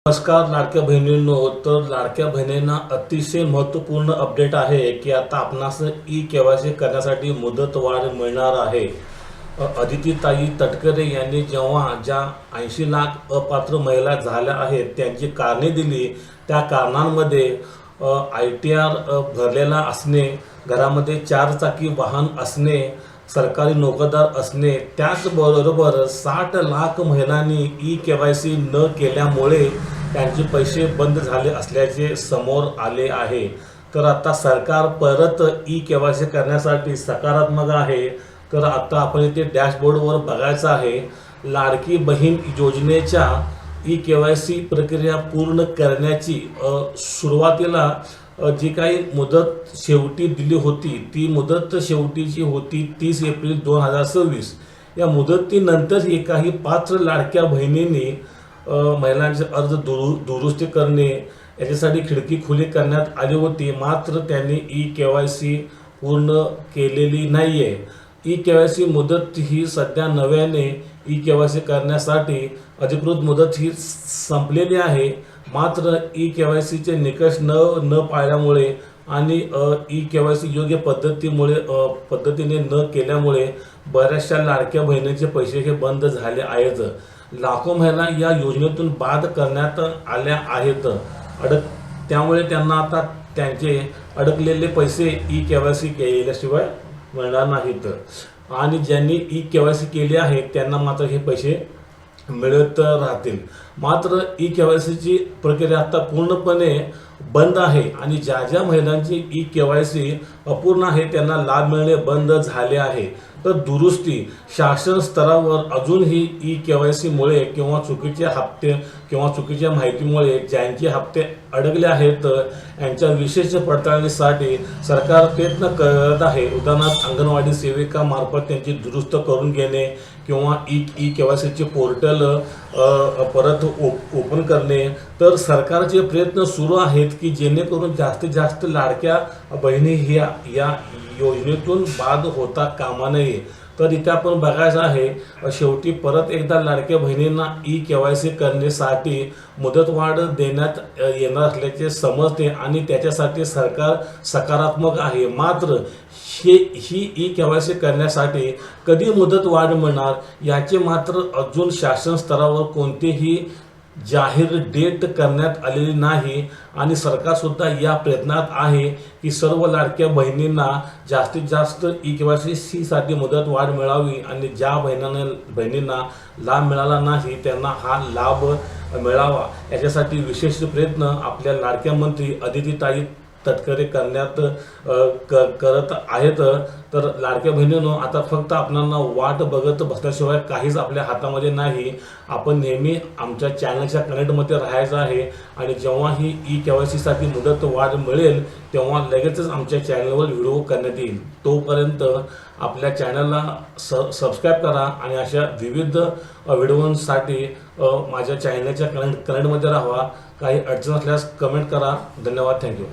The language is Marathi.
नमस्कार लाडक्या बहिणींनो. तर लाडक्या बहिणींना अतिशय महत्त्वपूर्ण अपडेट आहे की आता आपणास ई-केवायसी करण्यासाठी मुदतवाढ मिळणार आहे. अदितीताई तटकरे यांनी जेव्हा ज्या 80 लाख अपात्र महिला झाल्या आहेत त्यांची कारणे दिली, त्या कारणांमध्ये ITR भरलेला असणे, घरामध्ये 4 चाकी वाहन असणे, सरकारी नोकरदार असणे, त्याचबरोबर 60 लाख महिलांनी ई-केवायसी न केल्यामुळे त्यांचे पैसे बंद झाले असल्याचे समोर आले आहे. तर आता सरकार परत ई-केवायसी करण्यासाठी सकारात्मक आहे. तर आता आपण इथे डॅशबोर्डवर बघायचं आहे, लाडकी बहीण योजनेच्या ई-केवायसी प्रक्रिया पूर्ण करण्याची सुरुवातीला जी काही मुदत शेवटी दिली होती ती मुदत शेवटीची होती 30 एप्रिल 2026. या मुदतीनंतर काही पात्र लाडक्या बहिणींनी महिलांचे अर्ज दुरुस्ती करणे याच्यासाठी खिडकी खुली करण्यात आली होती, मात्र त्यांनी ई-केवायसी पूर्ण केलेली नाही आहे. ई-केवायसी मुदत ही सध्या नव्याने ई-केवायसी करण्यासाठी अधिकृत मुदत ही संपलेली आहे. मात्र ई-केवायसीचे निकष न पाळल्यामुळे आणि ई-केवायसी योग्य पद्धतीने न केल्यामुळे बऱ्याचशा लाडक्या बहिणींचे पैसे हे बंद झाले आहेत. लाखो महिला या योजनेतून बाद करण्यात आल्या आहेत. त्यामुळे त्यांना आता त्यांचे अडकलेले पैसे ई-केवायसी केल्याशिवाय मिळणार नाहीत. आणि ज्यांनी ई-केवायसी केली आहे त्यांना मात्र हे पैसे मिळत राहतील. मात्र ई-केवायसीची प्रक्रिया आता पूर्णपणे बंद आहे आणि ज्या ज्या महिलांची ई-केवायसी अपूर्ण आहे त्यांना लाभ मिळणे बंद झाले आहे. तर दुरुस्ती शासन स्तरावर अजूनही ई-केवायसीमुळे किंवा चुकीचे हप्ते किंवा चुकीच्या माहितीमुळे ज्यांचे हप्ते अडकले आहेत यांच्या विशेष पडताळणीसाठी सरकार प्रयत्न करत आहे. उदाहरणार्थ अंगणवाडी सेविकामार्फत त्यांची दुरुस्त करून घेणे किंवा ई-केवायसीचे पोर्टल परत ओपन करणे. तर सरकारचे प्रयत्न सुरू आहेत की जेणेकरून जास्तीत जास्त लाडक्या बहिणी या योजनेतून बाद होता कामा नये. तर इथे आपण बघायचं आहे, शेवटी परत एकदा लाडक्या बहिणींना ई-केवायसी करण्यासाठी मुदतवाढ देण्यात येणार असल्याचे समजते आणि त्याच्यासाठी सरकार सकारात्मक आहे. मात्र ही ई-केवायसी करण्यासाठी कधी मुदतवाढ मिळणार याचे मात्र अजून शासन स्तरावर कोणतेही जाहीर डेट करण्यात आलेली नाही. आणि सरकारसुद्धा या प्रयत्नात आहे की सर्व लाडक्या बहिणींना जास्तीत जास्त ई-केवायसीसाठी मुदतवाढ मिळावी आणि ज्या बहिणींना लाभ मिळाला नाही त्यांना हा लाभ मिळावा याच्यासाठी विशेष प्रयत्न आपल्या लाडक्या मंत्री अदितीताई तटकरे करत आहेत. तर लाडक्या बहिणींनो, आता फक्त आपणाला वाट बघत बसल्याशिवाय काहीच आपल्या हातामध्ये नाही. आपण नेहमी आमच्या चॅनलच्या कनेक्टमध्ये राहायचं आहे आणि जेव्हा ही ई-केवायसीसाठी मुदत वाढ मिळेल तेव्हा लगेचच आमच्या चॅनलवर व्हिडिओ करण्यात येईल. तोपर्यंत आपल्या चॅनलला सबस्क्राईब करा आणि अशा विविध व्हिडिओंसाठी माझ्या चॅनलच्या कनेक्टमध्ये राहा. काही अडचण असल्यास कमेंट करा. धन्यवाद. थँक्यू.